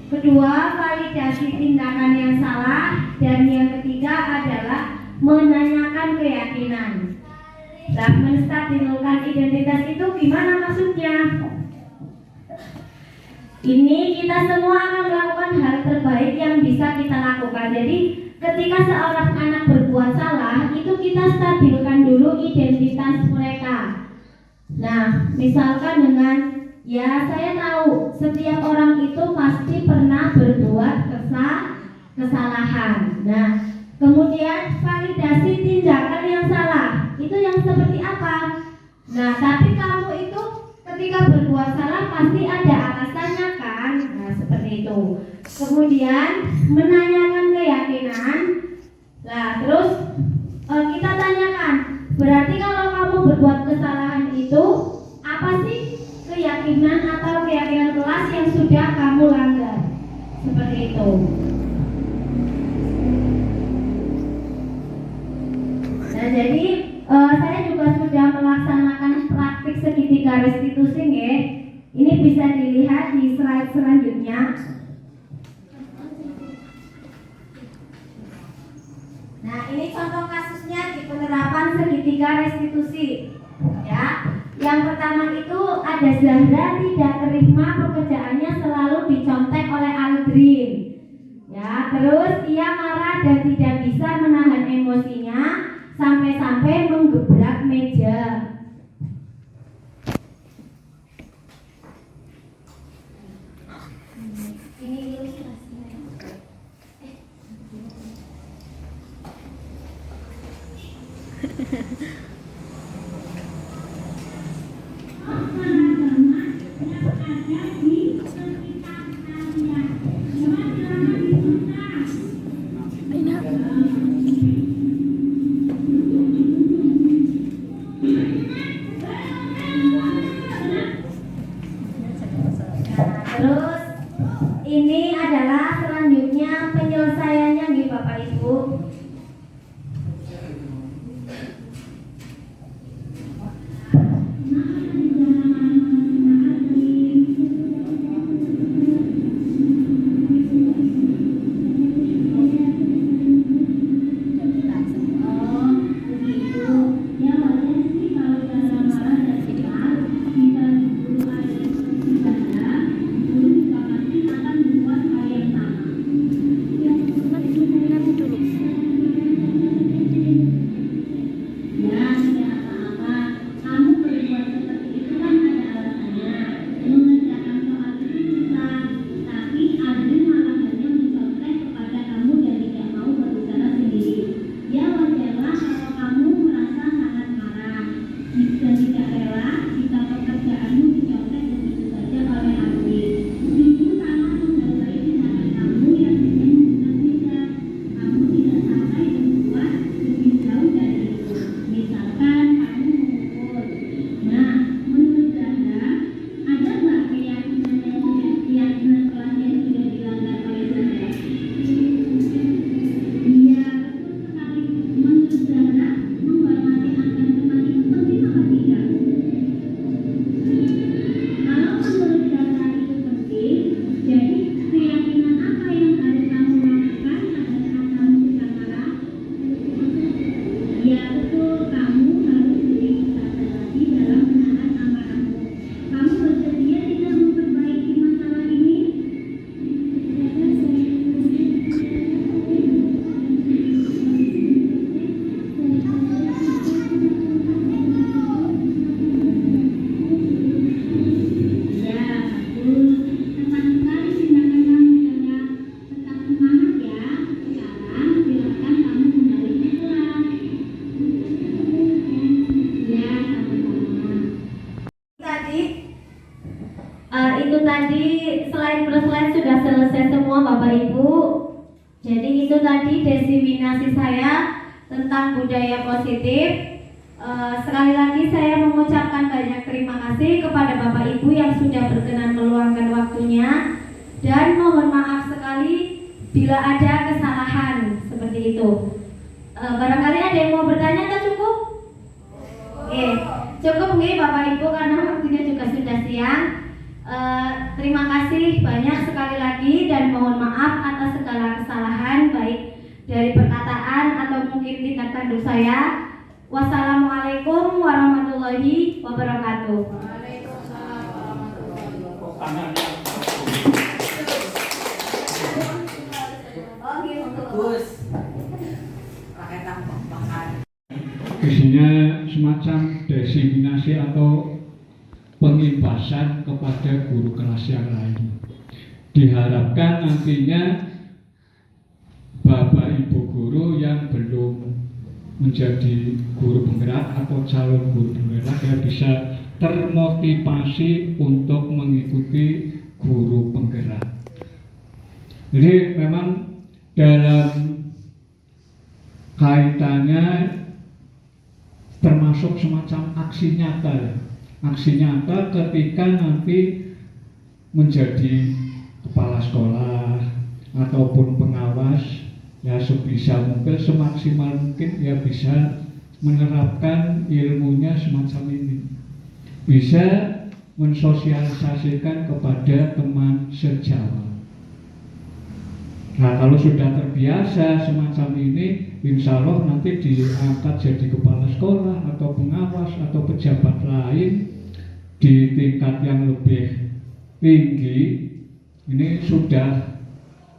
kedua validasi tindakan yang salah, dan yang ketiga adalah menanyakan keyakinan. Nah, menstabilkan identitas itu gimana maksudnya? Ini kita semua akan melakukan hal terbaik yang bisa kita lakukan. Jadi ketika seorang anak berbuat salah, itu kita stabilkan dulu identitas mereka. Nah, misalkan dengan, ya saya tahu setiap orang itu pasti pernah berbuat kesalahan. Nah, kemudian validasi tindakan yang salah, itu yang seperti apa? Nah, tapi kamu itu ketika berbuat salah pasti ada alasannya kan? Nah, seperti itu. Kemudian menanyakan keyakinan. Nah, terus kita tanyakan, berarti kalau kamu berbuat kesalahan itu apa sih keyakinan atau keyakinan kelas yang sudah kamu langgar? Seperti itu. Nah, jadi saya juga sudah melaksanakan praktik segitiga restitusi ya. Ini bisa dilihat di slide selanjutnya. Nah, ini contoh kasusnya di penerapan segitiga restitusi. Ya, yang pertama itu ada Zahra tidak terima pekerjaannya selalu dicontek oleh Aldrin. Ya, terus ia marah dan tidak bisa menahan emosinya sampai-sampai menggebrak meja. Ini ilustrasinya. Terus ini adalah selanjutnya penyelesaiannya nih Bapak Ibu. Itu tadi slide per slide sudah selesai semua Bapak Ibu. Jadi itu tadi diseminasi saya tentang budaya positif. Sekali lagi saya mengucapkan banyak terima kasih kepada Bapak Ibu yang sudah berkenan meluangkan waktunya, dan mohon maaf sekali bila ada kesalahan seperti itu. Barangkali ada yang mau bertanya atau cukup? Oke, cukup nih Bapak Ibu karena waktunya juga sudah siang. Terima kasih banyak sekali lagi dan mohon maaf atas segala kesalahan baik dari perkataan atau mungkin tindak tanduk saya. Wassalamualaikum warahmatullahi wabarakatuh. Isinya semacam diskriminasi atau pengimpasan kepada guru kelas yang lain. Diharapkan nantinya Bapak Ibu guru yang belum menjadi guru penggerak atau calon guru penggerak ya bisa termotivasi untuk mengikuti guru penggerak. Jadi memang dalam kaitannya termasuk semacam aksi nyata. Aksi nyata ketika nanti menjadi kepala sekolah ataupun pengawas ya sebisa mungkin semaksimal mungkin ya bisa menerapkan ilmunya semacam ini, bisa mensosialisasikan kepada teman sejawat. Nah kalau sudah terbiasa semacam ini, insya Allah nanti diangkat jadi kepala sekolah atau pengawas atau pejabat lain di tingkat yang lebih tinggi, ini sudah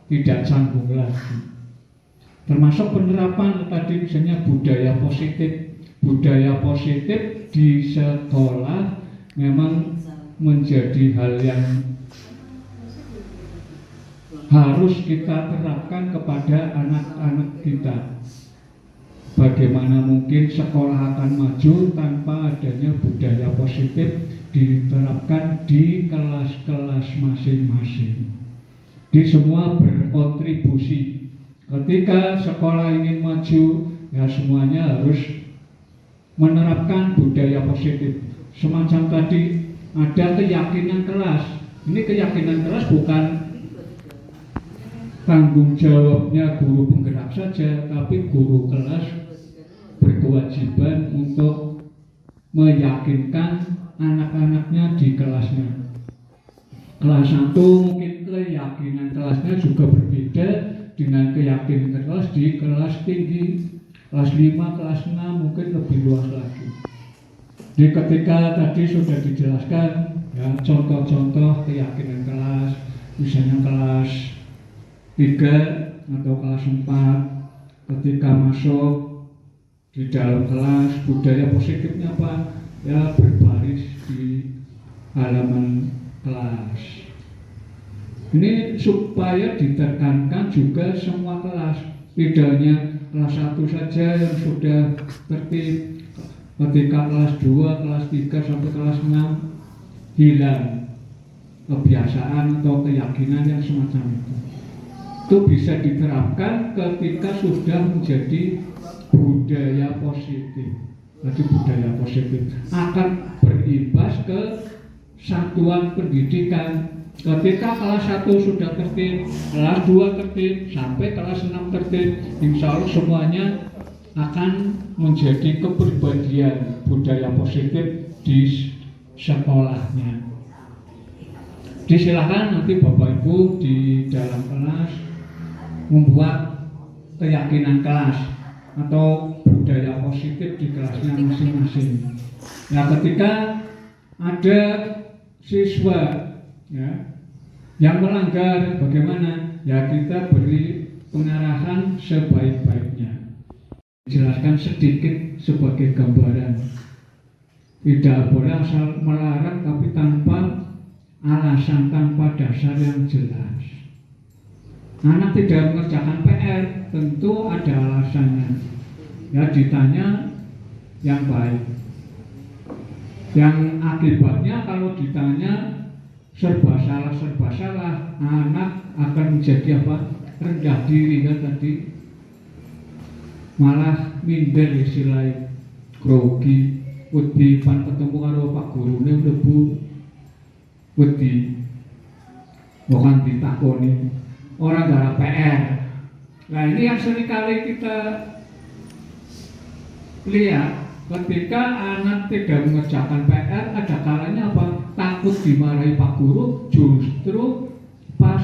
tidak canggung lagi. Termasuk penerapan tadi misalnya budaya positif. Budaya positif di sekolah memang menjadi hal yang harus kita terapkan kepada anak-anak kita. Bagaimana mungkin sekolah akan maju tanpa adanya budaya positif diterapkan di kelas-kelas masing-masing. Di semua berkontribusi. Ketika sekolah ingin maju, ya semuanya harus menerapkan budaya positif. Semacam tadi ada keyakinan kelas. Ini keyakinan kelas bukan tanggung jawabnya guru penggerak saja, tapi guru kelas berkewajiban untuk meyakinkan anak-anaknya di kelasnya. Kelas 1 mungkin keyakinan kelasnya juga berbeda dengan keyakinan kelas di kelas tinggi. Kelas 5, kelas 6 mungkin lebih luas lagi. Jadi ketika tadi sudah dijelaskan ya contoh-contoh keyakinan kelas, misalnya kelas 3 atau kelas 4 ketika masuk di dalam kelas budaya positifnya apa? Ya berbaris di halaman kelas. Ini supaya ditekankan juga semua kelas, tidak hanya kelas 1 saja yang sudah tertib. Ketika kelas 2, kelas 3 sampai kelas 6 hilang kebiasaan atau keyakinan yang semacam itu. Itu bisa diterapkan ketika sudah menjadi budaya positif. Jadi budaya positif akan berimbas ke satuan pendidikan. Ketika kelas 1 sudah tertib, kelas 2 tertib, sampai kelas 6 tertib, insya Allah semuanya akan menjadi kepribadian budaya positif di sekolahnya. Disilakan nanti Bapak Ibu di dalam kelas membuat keyakinan kelas atau budaya positif di kelasnya masing-masing. Nah, ketika ada siswa ya, yang melanggar, bagaimana? Ya kita beri pengarahan sebaik-baiknya. Jelaskan sedikit sebagai gambaran. Tidak boleh asal melarang tapi tanpa alasan, tanpa dasar yang jelas. Anak tidak mengerjakan PR, tentu ada alasannya. Ya ditanya yang baik. Yang akibatnya kalau ditanya serba salah, anak akan menjadi apa? Rendah diri kan tadi. Malah minder istilahnya, grogi, wedi pan ketemu karo Pak Gurune mlebu wedi. Bukan ditakoni. orang garap PR. Nah ini yang seringkali kita lihat ketika anak tidak mengerjakan PR, ada kalanya apa? Takut dimarahi Pak Guru, justru pas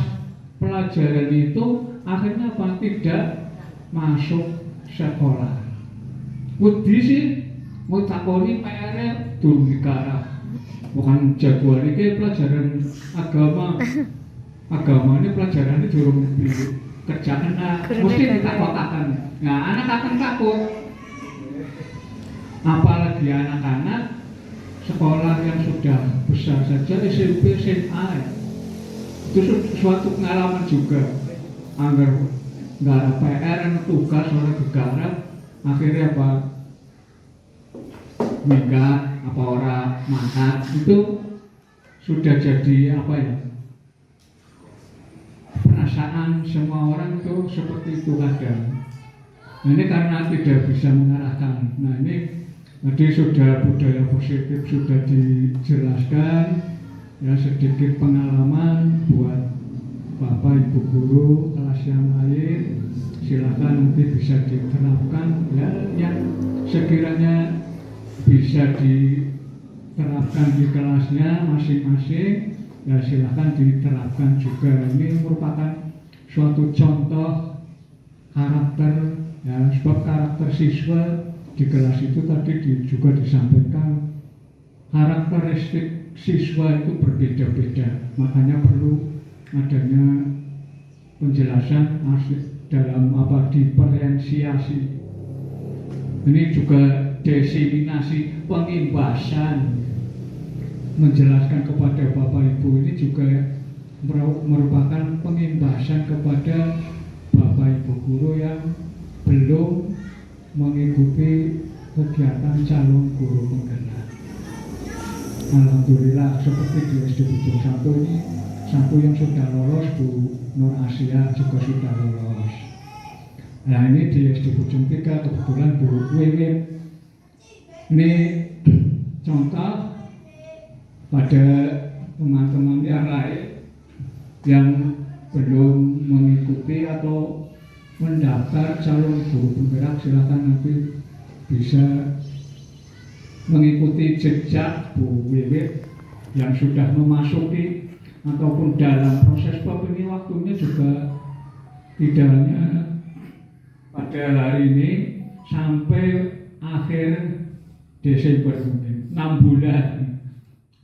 pelajaran itu akhirnya apa? Tidak masuk sekolah. Wedi sih mau takoni PR-nya durung digarap. Bukan jadwal ini pelajaran agama. Agama ini pelajaran ini durung dikerjakan, mesti ditakut-takutan. Nah, anak akan takut. Apalagi anak-anak sekolah yang sudah besar saja, SMP, SMA, itu suatu pengalaman juga. Anggar garap PR, tugas orang digarap, akhirnya apa? Minggat, apa orang mantap, itu sudah jadi apa ya? Perasaan semua orang itu seperti itu kadang. Nah, ini karena tidak bisa mengarahkan. Nah ini tadi sudah budaya positif sudah dijelaskan, ya sedikit pengalaman buat Bapak Ibu Guru kelas yang lain, silakan nanti bisa diterapkan ya yang sekiranya bisa diterapkan di kelasnya masing-masing, ya silakan diterapkan juga. Ini merupakan suatu contoh karakter, ya sebab karakter siswa di kelas itu tadi juga disampaikan karakteristik siswa itu berbeda-beda, makanya perlu adanya penjelasan dalam apa diferensiasi. Ini juga diseminasi pengimbasan, menjelaskan kepada Bapak Ibu ini juga merupakan pengimbasan kepada Bapak Ibu Guru yang belum mengikuti kegiatan calon guru penggerak. Alhamdulillah seperti di SD Bujung 1 ini, satu yang sudah lolos Bu Nur Asia juga sudah lolos. Nah ini di SD Bujung 3 kebetulan Bu Wiwin. Ini contoh pada teman-teman yang lain yang belum mengikuti atau mendaftar calon guru penggerak, silakan nanti bisa mengikuti jejak Bu Wiwit yang sudah memasuki ataupun dalam proses ini. Waktunya juga tidak hanya pada hari ini sampai akhir Desember ini, 6 bulan.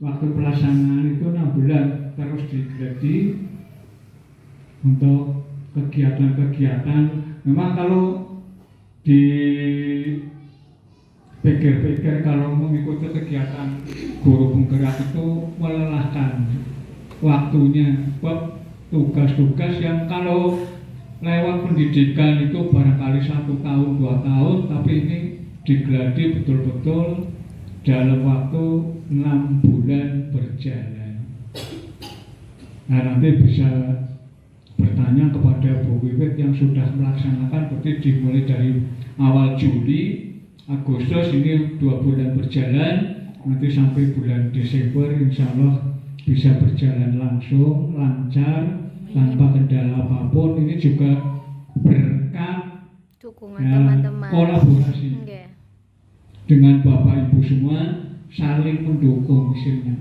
Waktu pelaksanaan itu 6 bulan terus digeladi untuk kegiatan-kegiatan. Memang kalau dipikir-pikir kalau mengikuti kegiatan guru penggerak itu melelahkan waktunya, buat tugas-tugas yang kalau lewat pendidikan itu barangkali 1 tahun 2 tahun, tapi ini digeladi betul-betul dalam waktu 6 bulan berjalan. Nah nanti bisa bertanya kepada Bu Wiwit yang sudah melaksanakan, berarti dimulai dari awal Juli, Agustus, ini 2 bulan berjalan, nanti sampai bulan Desember insya Allah bisa berjalan langsung, lancar, tanpa kendala apapun. Ini juga berkat dukungan teman-teman, kolaborasi dengan Bapak Ibu semua, saling mendukung, misalnya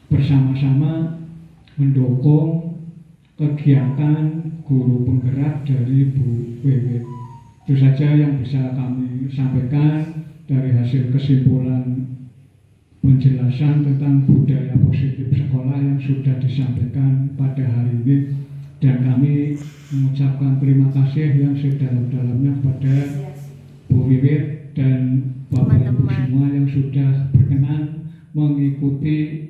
bersama-sama mendukung kegiatan guru penggerak dari Bu Wiwit. Itu saja yang bisa kami sampaikan dari hasil kesimpulan penjelasan tentang budaya positif sekolah yang sudah disampaikan pada hari ini, dan kami mengucapkan terima kasih yang sedalam-dalamnya kepada Bu Wiwit dan Bapak Ibu semua yang sudah berkenan mengikuti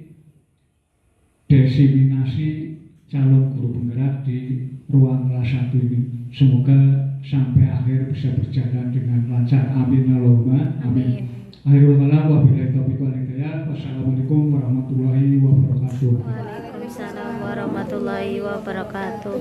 diseminasi calon guru penggerak di ruang kelas 1 ini. Semoga sampai akhir bisa berjalan dengan lancar. Amin Allahumma amin. Akhirul kalam wabillahi taufiq wal hidayah. Wassalamualaikum warahmatullahi wabarakatuh. Waalaikumsalam warahmatullahi wabarakatuh.